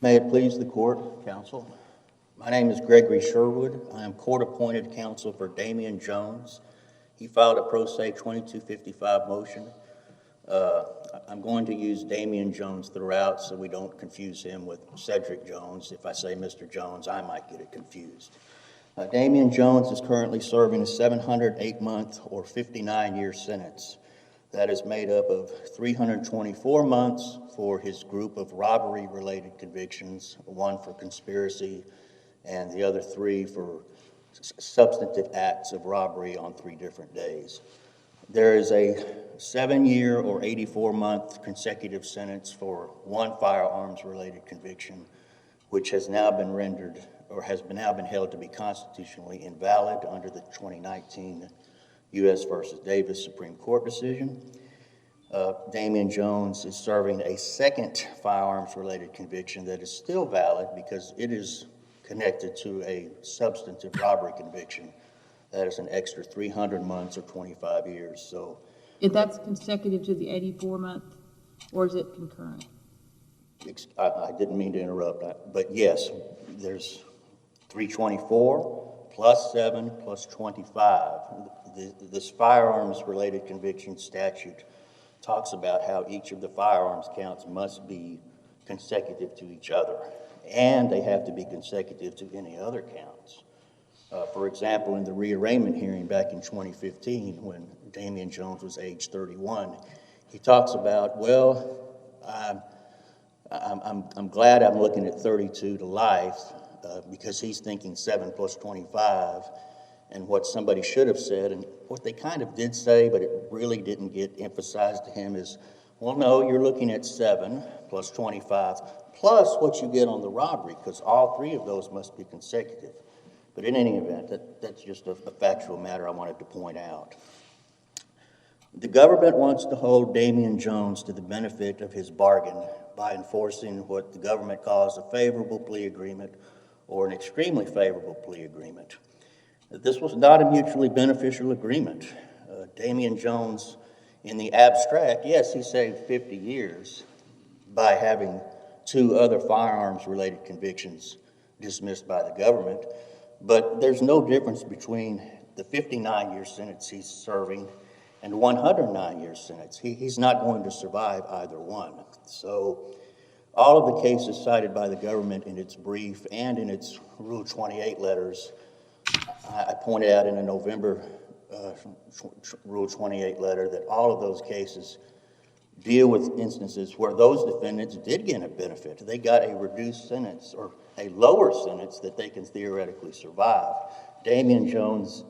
May it please the court, counsel. My name is Gregory Sherwood. I am court-appointed counsel for Damian Jones. He filed a pro se 2255 motion. I'm going to use Damian Jones throughout so we don't confuse him with Cedric Jones. If I say Mr. Jones, I might get it confused. Damian Jones is currently serving a 708-month or 59-year sentence. That is made up of 324 months for his group of robbery-related convictions, one for conspiracy, and the other 3 for substantive acts of robbery on 3 different days. There is a 7-year or 84-month consecutive sentence for one firearms-related conviction, which has now been rendered or has now been held to be constitutionally invalid under the 2019 U.S. versus Davis Supreme Court decision. Damian Jones is serving a second firearms-related conviction that is still valid because it is connected to a substantive robbery conviction. That is an extra 300 months or 25 years. So, if that's consecutive to the 84-month, or is it concurrent? I didn't mean to interrupt, but yes, there's 324 plus 7 plus 25. This firearms-related conviction statute talks about how each of the firearms counts must be consecutive to each other, and they have to be consecutive to any other counts. For example, in the rearrangement hearing back in 2015, when Damian Jones was age 31, he talks about, well, I'm glad I'm looking at 32 to life because he's thinking 7 plus 25. And what somebody should have said, and what they kind of did say, but it really didn't get emphasized to him is, well, no, you're looking at 7 plus 25 plus what you get on the robbery, because all 3 of those must be consecutive. But in any event, that's just a factual matter I wanted to point out. The government wants to hold Damian Jones to the benefit of his bargain by enforcing what the government calls a favorable plea agreement or an extremely favorable plea agreement. This was not a mutually beneficial agreement. Damian Jones, in the abstract, yes, he saved 50 years by having 2 other firearms-related convictions dismissed by the government, but there's no difference between the 59-year sentence he's serving and 109-year sentence. He's not going to survive either one. So all of the cases cited by the government in its brief and in its Rule 28 letters, I pointed out in a November Rule 28 letter that all of those cases deal with instances where those defendants did get a benefit. They got a reduced sentence or a lower sentence that they can theoretically survive. Damian Jones,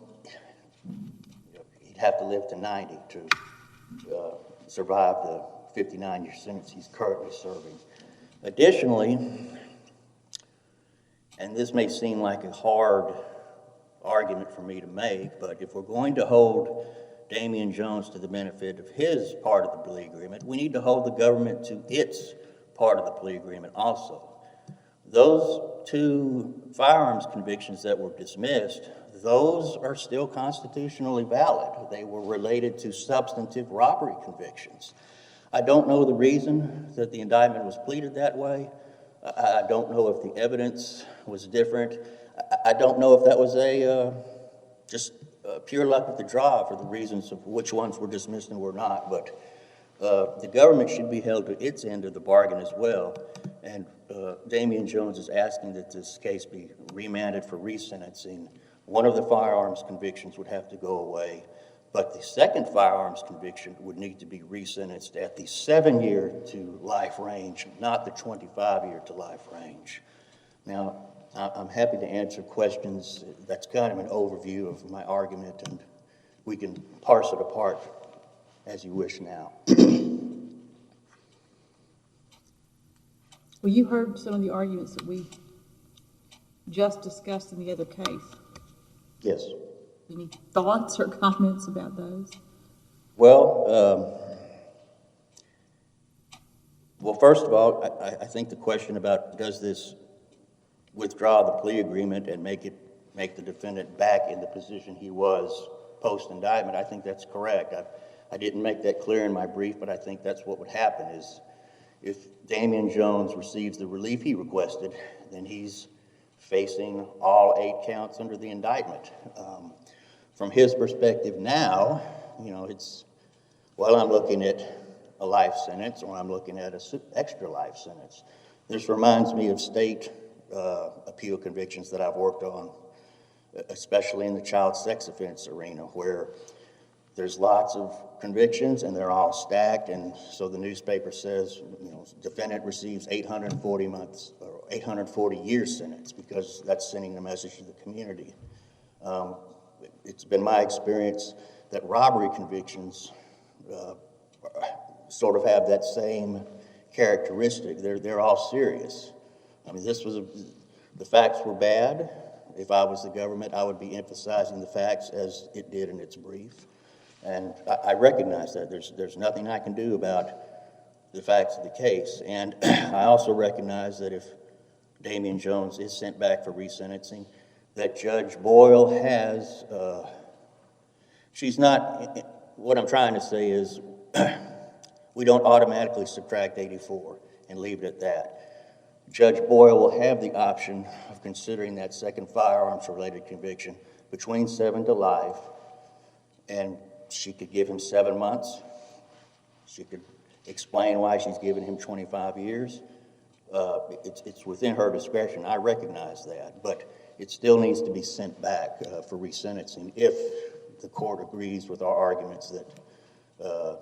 he'd have to live to 90 to survive the 59-year sentence he's currently serving. Additionally, and this may seem like a hard argument for me to make, but if we're going to hold Damian Jones to the benefit of his part of the plea agreement, we need to hold the government to its part of the plea agreement also. Those 2 firearms convictions that were dismissed, those are still constitutionally valid. They were related to substantive robbery convictions. I don't know the reason that the indictment was pleaded that way. I don't know if the evidence was different. I don't know if that was just pure luck of the draw for the reasons of which ones were dismissed and were not, but the government should be held to its end of the bargain as well, and Damian Jones is asking that this case be remanded for resentencing. One of the firearms convictions would have to go away, but the second firearms conviction would need to be resentenced at the 7-year to life range, not the 25-year to life range. Now, I'm happy to answer questions. That's kind of an overview of my argument, and we can parse it apart as you wish now. Well, you heard some of the arguments that we just discussed in the other case. Yes. Any thoughts or comments about those? Well, first of all, I think the question about does this withdraw the plea agreement and make the defendant back in the position he was post-indictment, I think that's correct. I didn't make that clear in my brief, but I think that's what would happen is If Damian Jones receives the relief he requested, then he's facing all 8 counts under the indictment. From his perspective now, you know, it's, well, I'm looking at a life sentence or I'm looking at an extra life sentence. This reminds me of state appeal convictions that I've worked on, especially in the child sex offense arena, where there's lots of convictions and they're all stacked, and so the newspaper says, you know, defendant receives 840 months or 840 years sentence because that's sending a message to the community. It's been my experience that robbery convictions sort of have that same characteristic. They're all serious. I mean, the facts were bad. If I was the government, I would be emphasizing the facts as it did in its brief. And I recognize that there's nothing I can do about the facts of the case. And I also recognize that if Damian Jones is sent back for resentencing, that Judge Boyle has, she's not, what I'm trying to say is we don't automatically subtract 84 and leave it at that. Judge Boyle will have the option of considering that second firearms-related conviction between 7 to life, and she could give him 7 months. She could explain why she's giving him 25 years. It's within her discretion. I recognize that, but it still needs to be sent back for resentencing if the court agrees with our arguments that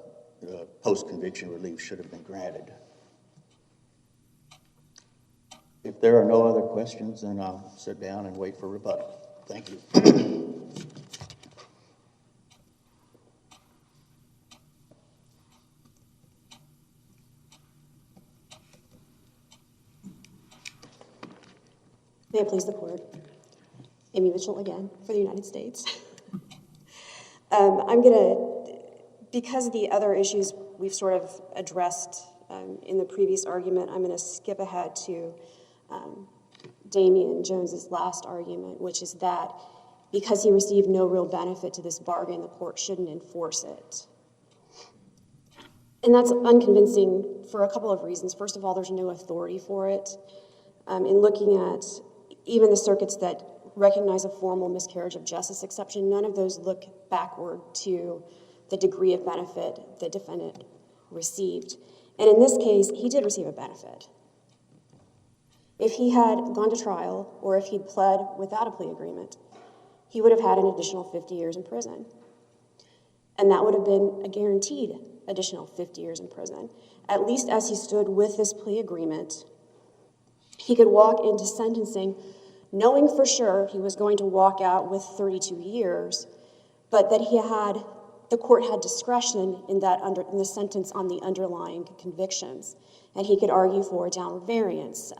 post-conviction relief should have been granted. If there are no other questions, then I'll sit down and wait for rebuttal. Thank you. May it please the court. Amy Mitchell again for the United States. Because the other issues we've sort of addressed in the previous argument, I'm gonna skip ahead to Damian Jones's last argument, which is that because he received no real benefit to this bargain, the court shouldn't enforce it. And that's unconvincing for a couple of reasons. First of all, there's no authority for it. In looking at even the circuits that recognize a formal miscarriage of justice exception, none of those look backward to the degree of benefit the defendant received. And in this case, he did receive a benefit. If he had gone to trial or if he'd pled without a plea agreement, he would have had an additional 50 years in prison. And that would have been a guaranteed additional 50 years in prison. At least as he stood with this plea agreement, he could walk into sentencing knowing for sure he was going to walk out with 32 years, but that the court had discretion in the sentence on the underlying convictions. And he could argue for downward variance,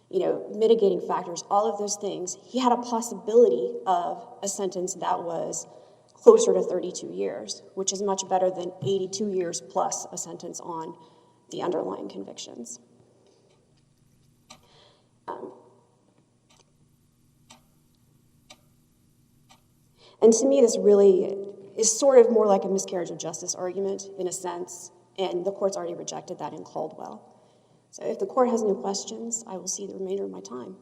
mitigating factors, all of those things. He had a possibility of a sentence that was closer to 32 years, which is much better than 82 years plus a sentence on the underlying convictions. And to me, this really is sort of more like a miscarriage of justice argument in a sense, and the court's already rejected that in Caldwell. So if the court has no questions, I will see the remainder of my time.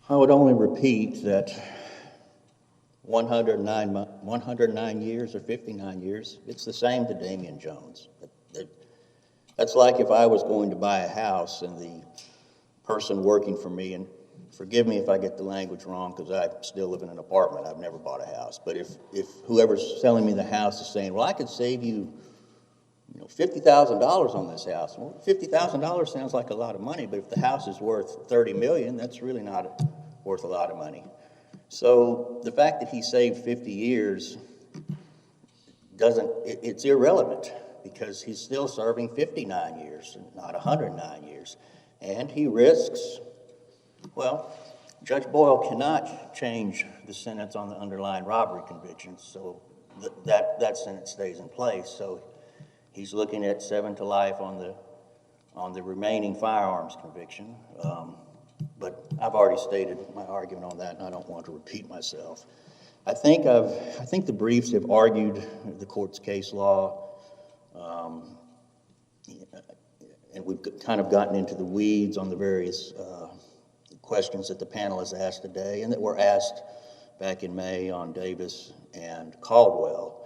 I would only repeat that 109 years or 59 years, it's the same to Damian Jones. That's like if I was going to buy a house and the person working for me, and forgive me if I get the language wrong because I still live in an apartment, I've never bought a house, but if whoever's selling me the house is saying, well, I could save you $50,000 on this house. Well, $50,000 sounds like a lot of money, but if the house is worth $30 million, that's really not worth a lot of money. So the fact that he saved 50 years it's irrelevant because he's still serving 59 years, not 109 years. And he risks, well, Judge Boyle cannot change the sentence on the underlying robbery convictions, so that sentence stays in place. So he's looking at 7 to life on the on the remaining firearms conviction. But I've already stated my argument on that, and I don't want to repeat myself. I think the briefs have argued the court's case law, and we've kind of gotten into the weeds on the various questions that the panel has asked today and that were asked back in May on Davis and Caldwell.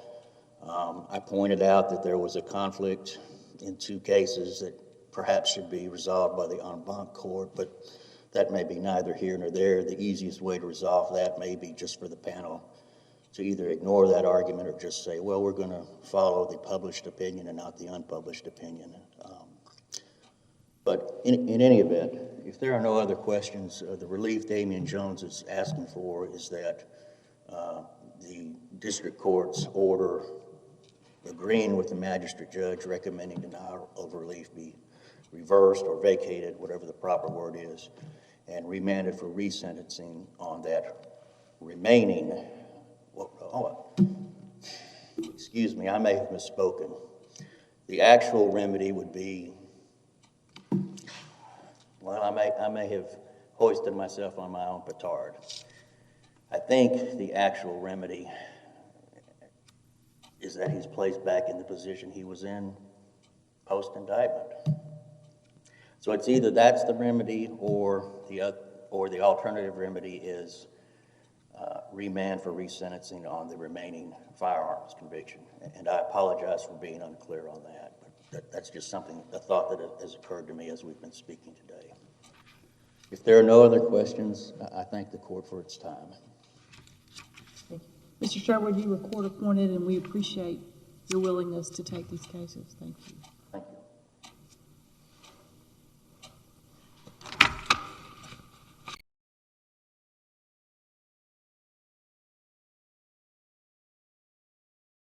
I pointed out that there was a conflict in two cases that perhaps should be resolved by the en banc court, but that may be neither here nor there. The easiest way to resolve that may be just for the panel to either ignore that argument or just say, well, we're going to follow the published opinion and not the unpublished opinion. But in any event, if there are no other questions, the relief Damian Jones is asking for is that the district court's order agreeing with the magistrate judge recommending denial of relief be reversed or vacated, whatever the proper word is, and remanded for resentencing on that remaining, excuse me, I may have misspoken. The actual remedy would be, well, I may have hoisted myself on my own petard. I think the actual remedy is that he's placed back in the position he was in post-indictment. So it's either that's the remedy or the alternative remedy is remand for resentencing on the remaining firearms conviction. And I apologize for being unclear on that, but that's just something, a thought that has occurred to me as we've been speaking today. If there are no other questions, I thank the court for its time. Thank you. Mr. Sherwood, you were court appointed, and we appreciate your willingness to take these cases. Thank you.